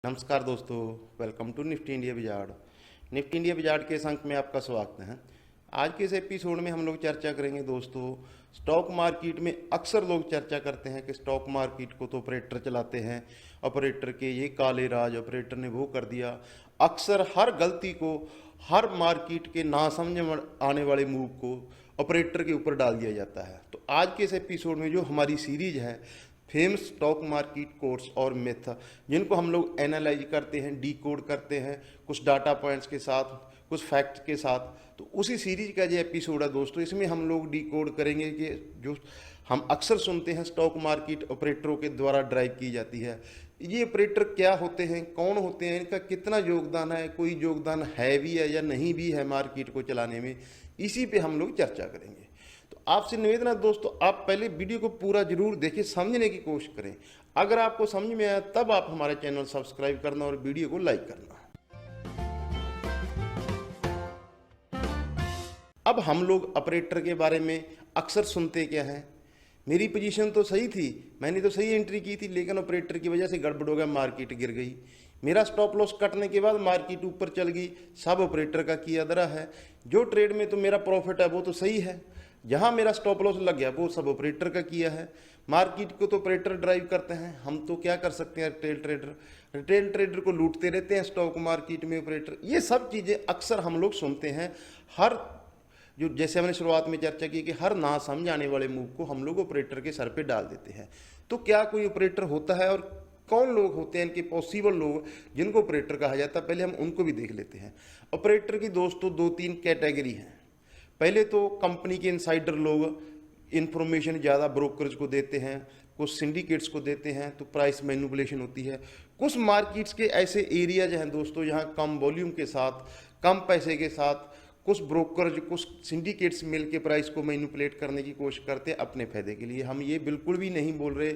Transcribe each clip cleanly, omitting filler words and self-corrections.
नमस्कार दोस्तों, welcome to Nifty India wizard. Nifty India wizard के इस अंक में आपका स्वागत है। आज के इस एपिसोड में हम लोग चर्चा करेंगे दोस्तों, स्टॉक मार्केट में अक्सर लोग चर्चा करते हैं कि स्टॉक मार्केट को तो ऑपरेटर चलाते हैं, ऑपरेटर के ये काले राज, ऑपरेटर ने वो कर दिया। अक्सर हर गलती को, हर मार्केट के ना समझ में आने वाले मूव को ऑपरेटर के ऊपर डाल दिया जाता है। तो आज के इस एपिसोड में जो हमारी सीरीज है फेमस स्टॉक मार्केट कोर्स और मिथ, जिनको हम लोग एनालाइज करते हैं, डीकोड करते हैं कुछ डाटा पॉइंट्स के साथ, कुछ फैक्ट के साथ, तो उसी सीरीज का जो एपिसोड है दोस्तों, इसमें हम लोग डीकोड करेंगे कि जो हम अक्सर सुनते हैं स्टॉक मार्केट ऑपरेटरों के द्वारा ड्राइव की जाती है, ये ऑपरेटर क्या होते हैं, कौन होते हैं, इनका कितना योगदान है, कोई योगदान है भी है या नहीं भी है मार्केट को चलाने में, इसी पे हम लोग चर्चा करेंगे। तो आपसे निवेदन है दोस्तों, आप पहले वीडियो को पूरा जरूर देखिए, समझने की कोशिश करें। अगर आपको समझ में आया तब आप हमारे चैनल सब्सक्राइब करना और वीडियो को लाइक करना। अब हम लोग ऑपरेटर के बारे में अक्सर सुनते क्या हैं, मेरी पोजीशन तो सही थी, मैंने तो सही एंट्री की थी, लेकिन ऑपरेटर की वजह से गड़बड़ हो गया, मार्केट गिर गई। मेरा स्टॉप लॉस कटने के बाद मार्केट ऊपर चल गई, सब ऑपरेटर का किया दरा है। जो ट्रेड में तो मेरा प्रॉफिट है वो तो सही है, जहां मेरा स्टॉप लॉस लग गया वो सब ऑपरेटर का किया है। मार्केट को तो ऑपरेटर ड्राइव करते हैं, हम तो क्या कर सकते हैं, रिटेल ट्रेडर को लूटते रहते हैं स्टॉक मार्केट में ऑपरेटर। ये सब चीज़ें अक्सर हम लोग सुनते हैं। हर जो जैसे हमने शुरुआत में चर्चा की कि हर ना समझ आने वाले मूव को हम लोग ऑपरेटर के सर पे डाल देते हैं। तो क्या कोई ऑपरेटर होता है और कौन लोग होते हैं इनके पॉसिबल लोग जिनको ऑपरेटर कहा जाता है, पहले हम उनको भी देख लेते हैं। ऑपरेटर की दोस्तों दो तीन कैटेगरी हैं। पहले तो कंपनी के इनसाइडर लोग इंफॉर्मेशन ज़्यादा ब्रोकर्स को देते हैं, कुछ सिंडिकेट्स को देते हैं, तो प्राइस मैनिपुलेशन होती है। कुछ मार्केट्स के ऐसे एरियाज हैं दोस्तों जहां कम वॉल्यूम के साथ, कम पैसे के साथ कुछ ब्रोकर्स, कुछ सिंडिकेट्स मिल के प्राइस को मैनिपुलेट करने की कोशिश करते हैं अपने फायदे के लिए। हम ये बिल्कुल भी नहीं बोल रहे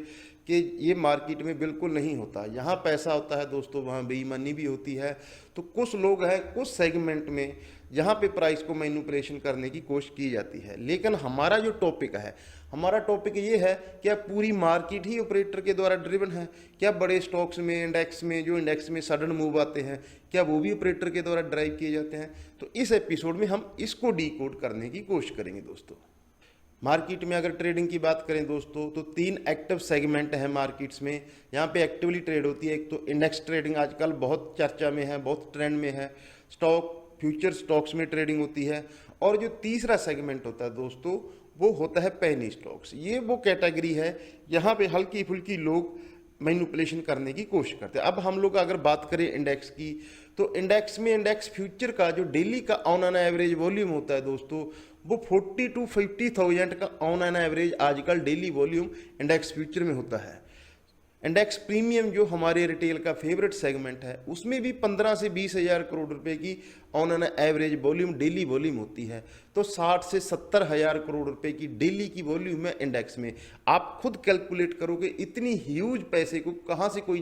कि ये मार्केट में बिल्कुल नहीं होता, यहाँ पैसा होता है दोस्तों, वहाँ बेईमानी भी होती है। तो कुछ लोग हैं कुछ सेगमेंट में जहाँ पे प्राइस को मैनिपुलेशन करने की कोशिश की जाती है। लेकिन हमारा जो टॉपिक है, हमारा टॉपिक ये है, क्या पूरी मार्केट ही ऑपरेटर के द्वारा ड्रिवन है? क्या बड़े स्टॉक्स में, इंडेक्स में, जो इंडेक्स में सडन मूव आते हैं, क्या वो भी ऑपरेटर के द्वारा ड्राइव किए जाते हैं? तो इस एपिसोड में हम इसको डीकोड करने की कोशिश करेंगे दोस्तों। मार्केट में अगर ट्रेडिंग की बात करें दोस्तों, तो तीन एक्टिव सेगमेंट हैं मार्केट्स में, यहाँ पे एक्टिवली ट्रेड होती है। एक तो इंडेक्स ट्रेडिंग आजकल बहुत चर्चा में है, बहुत ट्रेंड में है। स्टॉक फ्यूचर स्टॉक्स में ट्रेडिंग होती है। और जो तीसरा सेगमेंट होता है दोस्तों, वो होता है पेनी स्टॉक्स। ये वो कैटेगरी है यहाँ पे हल्की फुल्की लोग मैनिपुलेशन करने की कोशिश करते हैं। अब हम लोग अगर बात करें इंडेक्स की, तो इंडेक्स में इंडेक्स फ्यूचर का जो डेली का ऑन एन एवरेज वॉल्यूम होता है दोस्तों, वो 40 to 50,000 का ऑन एन एवरेज आजकल डेली वॉल्यूम इंडेक्स फ्यूचर में होता है। इंडेक्स प्रीमियम जो हमारे रिटेल का फेवरेट सेगमेंट है, उसमें भी 15 से 20 हज़ार करोड़ रुपए की on an average volume, daily volume होती है। तो 60 से 70 हज़ार करोड़ रुपए की डेली की वॉल्यूम है इंडेक्स में। आप खुद कैलकुलेट करोगे इतनी ह्यूज पैसे को कहाँ से कोई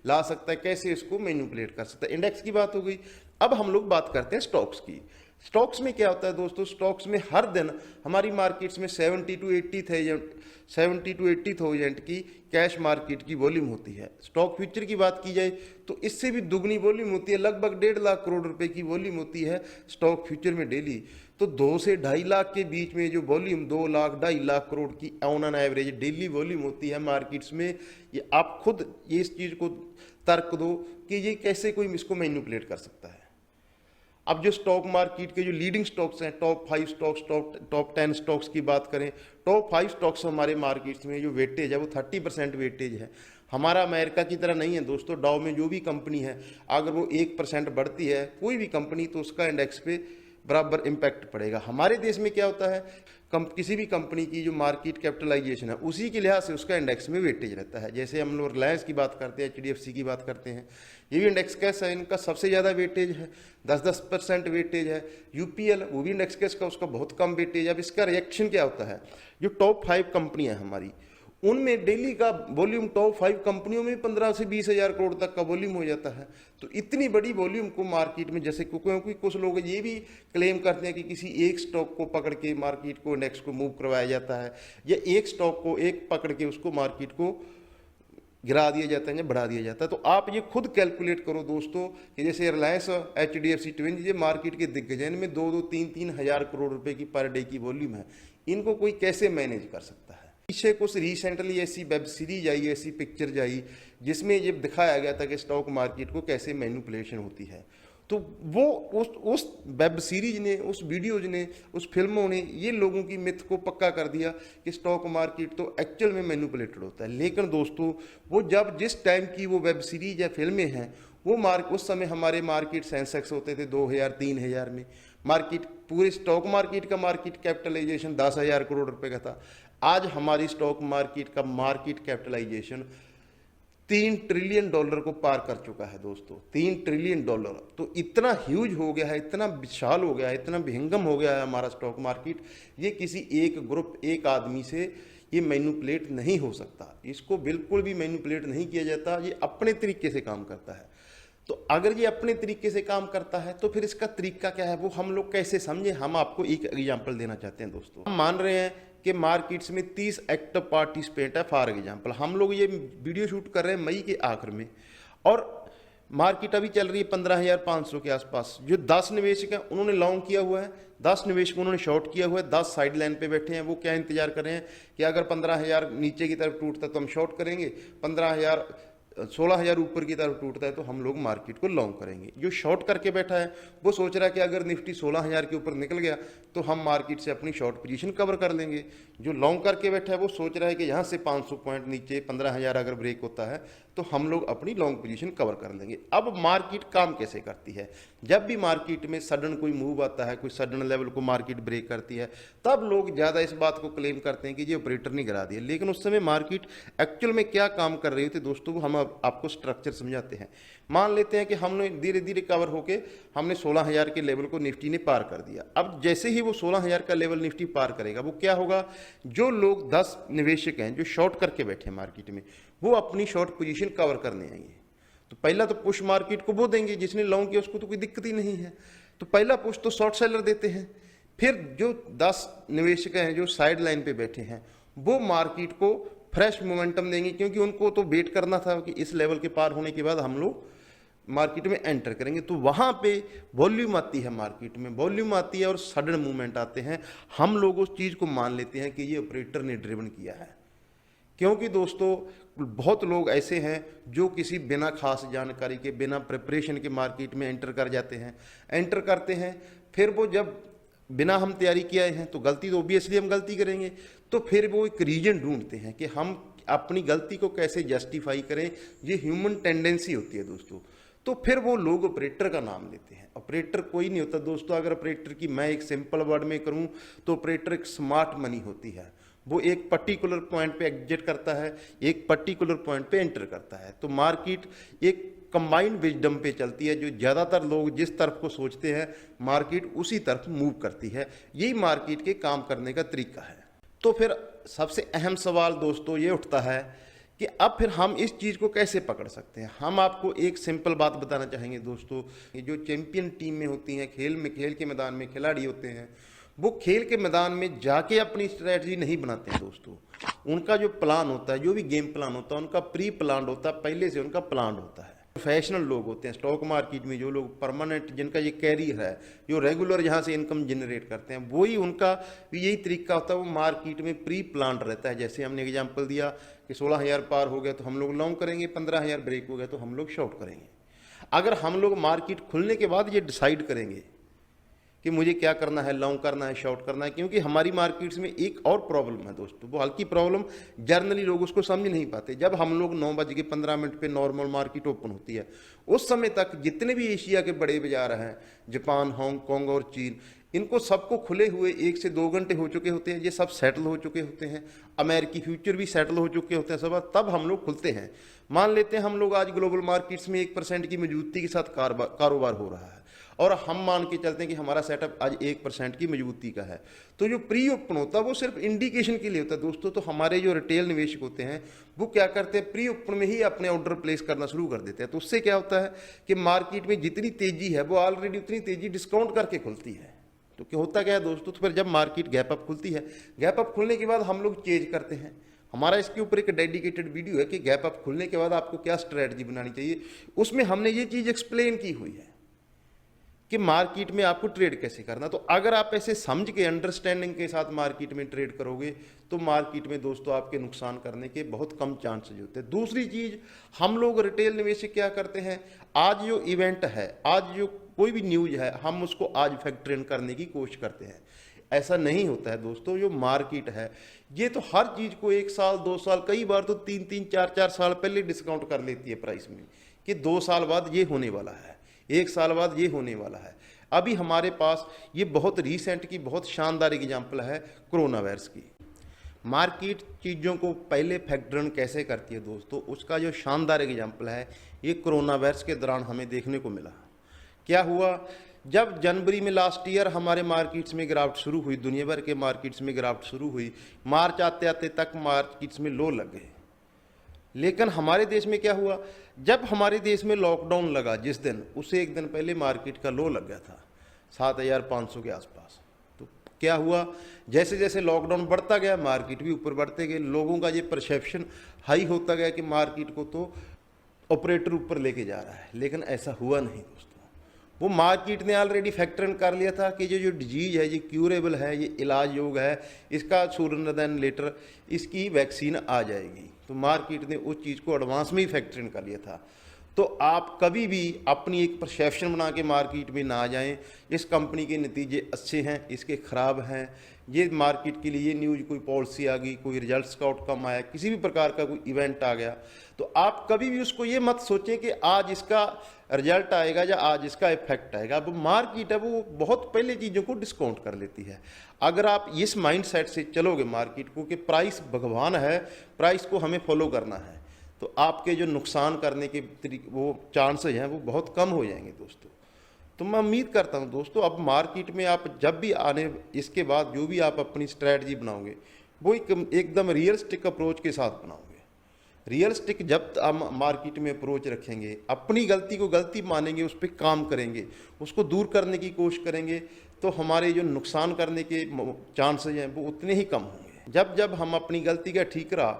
ला सकता है, कैसे इसको मैनिपुलेट कर सकता है। इंडेक्स की बात हो गई। अब हम लोग बात करते हैं स्टॉक्स की। स्टॉक्स में क्या होता है दोस्तों, स्टॉक्स में हर दिन हमारी मार्केट्स में 70 to 80,000 की कैश मार्केट की वॉल्यूम होती है। स्टॉक फ्यूचर की बात की जाए तो इससे भी दुगनी वॉल्यूम होती है, लगभग 1.5 लाख करोड़ रुपए की वॉल्यूम होती है स्टॉक फ्यूचर में डेली। तो 2 से 2.5 लाख के बीच में जो वॉल्यूम 2 लाख 2.5 लाख करोड़ की on an average daily volume होती है मार्केट्स में, ये आप खुद ये इस चीज़ को तर्क दो कि ये कैसे कोई इसको मैनिपुलेट कर सकता है। अब जो स्टॉक मार्केट के जो लीडिंग स्टॉक्स हैं, टॉप 5 स्टॉक्स, टॉप 10 स्टॉक्स की बात करें, टॉप 5 स्टॉक्स हमारे मार्केट्स में जो वेटेज है वो 30% वेटेज है। हमारा अमेरिका की तरह नहीं है दोस्तों। डाउ में जो भी कंपनी है, अगर वो 1% बढ़ती है कोई भी कंपनी, तो उसका इंडेक्स पे बराबर इम्पैक्ट पड़ेगा। हमारे देश में क्या होता है, किसी भी कंपनी की जो मार्केट कैपिटलाइजेशन है उसी के लिहाज से उसका इंडेक्स में वेटेज रहता है। जैसे हम लोग रिलायंस की बात करते हैं, HDFC की बात करते हैं, ये भी इंडेक्स कैश है, इनका सबसे ज़्यादा वेटेज है, 10% वेटेज है। UPL वो भी इंडेक्स कैश का, उसका बहुत कम वेटेज है। अब इसका रिएक्शन क्या होता है, जो टॉप 5 कंपनियाँ हैं हमारी, उनमें डेली का वॉल्यूम टॉप 5 कंपनियों में 15 से 20 हज़ार करोड़ तक का वॉल्यूम हो जाता है। तो इतनी बड़ी वॉल्यूम को मार्केट में, जैसे क्योंकि कुछ लोग ये भी क्लेम करते हैं कि किसी एक स्टॉक को पकड़ के मार्केट को, इंडेक्स को मूव करवाया जाता है, या एक स्टॉक को एक पकड़ के उसको मार्केट को गिरा दिया जाता है या बढ़ा दिया जाता है। तो आप ये खुद कैलकुलेट करो दोस्तों कि जैसे रिलायंस, HDFC ट्विंस, ये मार्केट के दिग्गज हैं, इनमें 2-3 हज़ार करोड़ रुपए की पर डे की वॉल्यूम है, इनको कोई कैसे मैनेज कर सकता है। पीछे कुछ रिसेंटली ऐसी वेब सीरीज आई, ऐसी पिक्चर आई जिसमें ये दिखाया गया था कि स्टॉक मार्केट को कैसे मैनिपुलेशन होती है। तो वो उस वेब सीरीज ने, उस वीडियोज ने, उस फिल्मों ने ये लोगों की मिथ को पक्का कर दिया कि स्टॉक मार्केट तो एक्चुअल में मैनिपुलेटेड होता है। लेकिन दोस्तों वो जब जिस टाइम की वो वेब सीरीज या फिल्में हैं, वो उस समय हमारे मार्केट सेंसेक्स होते थे 2000-3000 में, मार्केट पूरे स्टॉक मार्केट का मार्केट कैपिटलाइजेशन 10,000 करोड़ रुपए का था। आज हमारी स्टॉक मार्केट का मार्केट कैपिटलाइजेशन $3 ट्रिलियन को पार कर चुका है दोस्तों। $3 ट्रिलियन। तो इतना ह्यूज हो गया है, इतना विशाल हो गया है, इतना विहंगम हो गया है हमारा स्टॉक मार्केट। ये किसी एक ग्रुप, एक आदमी से ये मैनिपुलेट नहीं हो सकता, इसको बिल्कुल भी मैनिपुलेट नहीं किया जाता। ये अपने तरीके से काम करता है। तो अगर ये अपने तरीके से काम करता है तो फिर इसका तरीका क्या है, वो हम लोग कैसे समझें। हम आपको एक एग्जाम्पल देना चाहते हैं दोस्तों। हम मान रहे हैं कि मार्केट्स में 30 एक्टिव पार्टिसिपेंट है। फॉर एग्जाम्पल हम लोग ये वीडियो शूट कर रहे हैं मई के आखिर में, और मार्केट अभी चल रही है 15,500 के आसपास। जो 10 निवेशक हैं उन्होंने लॉन्ग किया हुआ है, 10 निवेशक उन्होंने शॉर्ट किया हुआ है, 10 साइड लाइन पे बैठे हैं। वो क्या इंतजार कर रहे हैं कि अगर 15,000 नीचे की तरफ टूटता है तो हम शॉर्ट करेंगे, 16,000 ऊपर की तरफ टूटता है तो हम लोग मार्केट को लॉन्ग करेंगे। जो शॉर्ट करके बैठा है वो सोच रहा है कि अगर निफ्टी 16,000 के ऊपर निकल गया तो हम मार्केट से अपनी शॉर्ट पोजीशन कवर कर लेंगे। जो लॉन्ग करके बैठा है वो सोच रहा है कि यहाँ से 500 पॉइंट नीचे 15,000 अगर ब्रेक होता है तो हम लोग अपनी लॉन्ग पोजीशन कवर कर लेंगे। अब मार्केट काम कैसे करती है, जब भी मार्केट में सडन कोई मूव आता है, कोई सडन लेवल को मार्केट ब्रेक करती है, तब लोग ज़्यादा इस बात को क्लेम करते हैं कि ये ऑपरेटर ने गिरा दिया। लेकिन उस समय मार्केट एक्चुअल में क्या काम कर रही थी दोस्तों, वो हम आपको स्ट्रक्चर समझाते हैं। मान लेते हैं कि हमने धीरे धीरे कवर होके हमने 16,000 के लेवल को निफ्टी ने पार कर दिया। अब जैसे ही वो 16,000 का लेवल निफ्टी पार करेगा, वो क्या होगा, जो लोग 10 निवेशक हैं जो शॉर्ट करके बैठे मार्केट में, वो अपनी शॉर्ट पोजीशन कवर करने आएंगे। तो पहला तो पुश मार्केट को वो देंगे, जिसने लॉन्ग किया उसको तो कोई दिक्कत ही नहीं है, तो पहला पुश तो शॉर्ट सेलर देते हैं। फिर जो 10 निवेशक हैं जो साइड लाइन पे बैठे हैं, वो मार्केट को फ्रेश मोमेंटम देंगे, क्योंकि उनको तो वेट करना था कि इस लेवल के पार होने के बाद हम लोग मार्केट में एंटर करेंगे। तो वहाँ पे वॉल्यूम आती है, मार्केट में वॉल्यूम आती है और सडन मूवमेंट आते हैं। हम लोग उस चीज़ को मान लेते हैं कि ये ऑपरेटर ने ड्रिवन किया है, क्योंकि दोस्तों बहुत लोग ऐसे हैं जो किसी बिना खास जानकारी के, बिना प्रिपरेशन के मार्केट में एंटर कर जाते हैं, एंटर करते हैं। फिर वो जब बिना हम तैयारी किए हैं तो गलती तो ऑब्वियसली हम गलती करेंगे, तो फिर वो एक रीजन ढूंढते हैं कि हम अपनी गलती को कैसे जस्टिफाई करें। ये ह्यूमन टेंडेंसी होती है दोस्तों। तो फिर वो लोग ऑपरेटर का नाम लेते हैं। ऑपरेटर कोई नहीं होता दोस्तों। अगर ऑपरेटर की मैं एक सिंपल वर्ड में करूं तो ऑपरेटर एक स्मार्ट मनी होती है। वो एक पर्टिकुलर पॉइंट पे एग्जिट करता है, एक पर्टिकुलर पॉइंट पे एंटर करता है। तो मार्केट एक कंबाइंड विजडम पे चलती है। जो ज़्यादातर लोग जिस तरफ को सोचते हैं, मार्केट उसी तरफ मूव करती है। यही मार्केट के काम करने का तरीका है। तो फिर सबसे अहम सवाल दोस्तों ये उठता है कि अब फिर हम इस चीज़ को कैसे पकड़ सकते हैं। हम आपको एक सिंपल बात बताना चाहेंगे दोस्तों, कि जो चैंपियन टीम में होती हैं, खेल के मैदान में खिलाड़ी होते हैं, वो खेल के मैदान में जाके अपनी स्ट्रैटेजी नहीं बनाते हैं दोस्तों। उनका जो प्लान होता है, जो भी गेम प्लान होता है, उनका प्री प्लान होता है, पहले से उनका प्लान होता है। प्रोफेशनल लोग होते हैं स्टॉक मार्केट में, जो लोग परमानेंट, जिनका ये कैरियर है, जो रेगुलर यहाँ से इनकम जनरेट करते हैं, वही उनका भी यही तरीका होता है। वो मार्केट में प्री प्लान रहता है। जैसे हमने एग्जांपल दिया कि 16,000 पार हो गया तो हम लोग लॉन्ग करेंगे, 15,000 ब्रेक हो गया तो हम लोग शॉर्ट करेंगे। अगर हम लोग मार्केट खुलने के बाद ये डिसाइड करेंगे कि मुझे क्या करना है, लॉन्ग करना है, शॉर्ट करना है, क्योंकि हमारी मार्केट्स में एक और प्रॉब्लम है दोस्तों, वो हल्की प्रॉब्लम, जर्नली लोग उसको समझ नहीं पाते। जब हम लोग 9:15 पे नॉर्मल मार्केट ओपन होती है, उस समय तक जितने भी एशिया के बड़े बाजार हैं, जापान, हांगकांग और चीन, इनको सबको खुले हुए 1 से 2 घंटे हो चुके होते हैं। ये सब सेटल हो चुके होते हैं। अमेरिकी फ्यूचर भी सेटल हो चुके होते हैं सब। तब हम लोग खुलते हैं। मान लेते हैं हम लोग आज ग्लोबल मार्केट्स में 1% की मजबूती के साथ कारोबार हो रहा है, और हम मान के चलते हैं कि हमारा सेटअप आज 1% की मजबूती का है। तो जो प्री ओपन होता है वो सिर्फ इंडिकेशन के लिए होता है दोस्तों। तो हमारे जो रिटेल निवेशक होते हैं वो क्या करते हैं, प्री ओपन में ही अपने ऑर्डर प्लेस करना शुरू कर देते हैं। तो उससे क्या होता है कि मार्केट में जितनी तेजी है वो ऑलरेडी उतनी तेजी डिस्काउंट करके खुलती है। तो क्या होता क्या है दोस्तों, तो फिर जब मार्केट गैप अप खुलती है, गैप अप खुलने के बाद हम लोग चेंज करते हैं। हमारा इसके ऊपर एक डेडिकेटेड वीडियो है कि गैप अप खुलने के बाद आपको क्या स्ट्रेटजी बनानी चाहिए। उसमें हमने ये चीज़ एक्सप्लेन की हुई है कि मार्केट में आपको ट्रेड कैसे करना। तो अगर आप ऐसे समझ के अंडरस्टैंडिंग के साथ मार्केट में ट्रेड करोगे तो मार्केट में दोस्तों आपके नुकसान करने के बहुत कम चांसेस होते हैं। दूसरी चीज़, हम लोग रिटेल निवेशक क्या करते हैं, आज जो इवेंट है, आज जो कोई भी न्यूज है, हम उसको आज फैक्टर इन करने की कोशिश करते हैं। ऐसा नहीं होता है दोस्तों। जो मार्केट है ये तो हर चीज़ को 1 साल 2 साल, कई बार तो 3-3 4-4 साल पहले डिस्काउंट कर लेती है प्राइस में कि 2 साल बाद ये होने वाला है, 1 साल बाद ये होने वाला है। अभी हमारे पास ये बहुत रीसेंट की बहुत शानदार एग्जाम्पल है कोरोना वायरस की। मार्केट चीज़ों को पहले फैक्टर इन कैसे करती है दोस्तों, उसका जो शानदार एग्जाम्पल है ये कोरोना वायरस के दौरान हमें देखने को मिला। क्या हुआ, जब जनवरी में लास्ट ईयर हमारे मार्केट्स में गिरावट शुरू हुई, दुनिया भर के मार्केट्स में गिरावट शुरू हुई, मार्च आते आते तक मार्केट्स में लो लग गए। लेकिन हमारे देश में क्या हुआ, जब हमारे देश में लॉकडाउन लगा जिस दिन, उससे एक दिन पहले मार्केट का लो लग गया था 7,500 के आसपास। तो क्या हुआ, जैसे जैसे लॉकडाउन बढ़ता गया मार्केट भी ऊपर बढ़ते गए। लोगों का ये परसेप्शन हाई होता गया कि मार्केट को तो ऑपरेटर ऊपर लेके जा रहा है, लेकिन ऐसा हुआ नहीं दोस्तों। वो मार्केट ने ऑलरेडी फैक्टर इन कर लिया था कि जो डिजीज है ये क्यूरेबल है, ये इलाज योग है, इसका सूरन देन लेटर इसकी वैक्सीन आ जाएगी। तो मार्केट ने उस चीज़ को एडवांस में ही फैक्टर इन कर लिया था। तो आप कभी भी अपनी एक परसेप्शन बना के मार्केट में ना जाएं, इस कंपनी के नतीजे अच्छे हैं, इसके ख़राब हैं, ये मार्केट के लिए ये न्यूज, कोई पॉलिसी आ गई, कोई रिजल्ट्स का आउटकम आया, किसी भी प्रकार का कोई इवेंट आ गया, तो आप कभी भी उसको ये मत सोचें कि आज इसका रिजल्ट आएगा या आज इसका इफेक्ट आएगा। अब मार्केट है वो बहुत पहले चीज़ों को डिस्काउंट कर लेती है। अगर आप इस माइंडसेट से चलोगे मार्केट को कि प्राइस भगवान है, प्राइस को हमें फॉलो करना है, तो आपके जो नुकसान करने के वो चांसेज हैं वो बहुत कम हो जाएंगे दोस्तों। तो मैं उम्मीद करता हूं दोस्तों, अब मार्केट में आप जब भी आने, इसके बाद जो भी आप अपनी स्ट्रैटेजी बनाओगे वो एकदम रियलिस्टिक अप्रोच के साथ बनाओगे। रियलिस्टिक जब हम मार्केट में अप्रोच रखेंगे, अपनी गलती को गलती मानेंगे, उस पर काम करेंगे, उसको दूर करने की कोशिश करेंगे, तो हमारे जो नुकसान करने के चांसेज हैं वो उतने ही कम होंगे। जब जब हम अपनी गलती का ठीकरा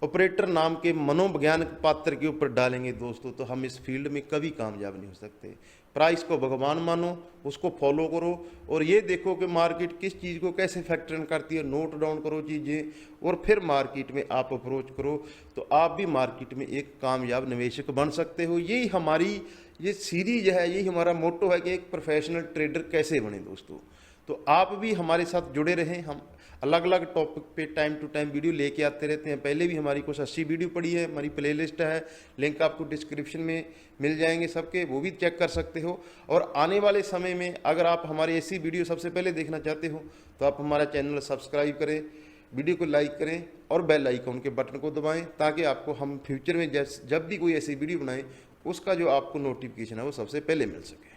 ऑपरेटर नाम के मनोविज्ञान पात्र के ऊपर डालेंगे दोस्तों, तो हम इस फील्ड में कभी कामयाब नहीं हो सकते। प्राइस को भगवान मानो, उसको फॉलो करो और ये देखो कि मार्केट किस चीज़ को कैसे फैक्टर इन करती है, नोट डाउन करो चीज़ें और फिर मार्केट में आप अप्रोच करो, तो आप भी मार्केट में एक कामयाब निवेशक बन सकते हो। यही हमारी ये सीरीज है, यही हमारा मोटो है कि एक प्रोफेशनल ट्रेडर कैसे बने दोस्तों। तो आप भी हमारे साथ जुड़े रहें। हम अलग अलग टॉपिक पे टाइम टू टाइम वीडियो लेके आते रहते हैं। पहले भी हमारी कुछ 80 वीडियो पड़ी है, हमारी प्लेलिस्ट है, लिंक आपको डिस्क्रिप्शन में मिल जाएंगे सबके, वो भी चेक कर सकते हो। और आने वाले समय में अगर आप हमारी ऐसी वीडियो सबसे पहले देखना चाहते हो तो आप हमारा चैनल सब्सक्राइब करें, वीडियो को लाइक करें और बेल आइकन के बटन को दबाएं, ताकि आपको हम फ्यूचर में जब भी कोई ऐसी वीडियो बनाएं उसका जो आपको नोटिफिकेशन है वो सबसे पहले मिल सके।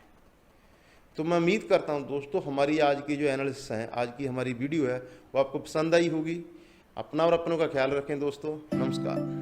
तो मैं उम्मीद करता हूं दोस्तों हमारी आज की जो एनालिसिस है, आज की हमारी वीडियो है, वो आपको पसंद आई होगी। अपना और अपनों का ख्याल रखें दोस्तों। नमस्कार।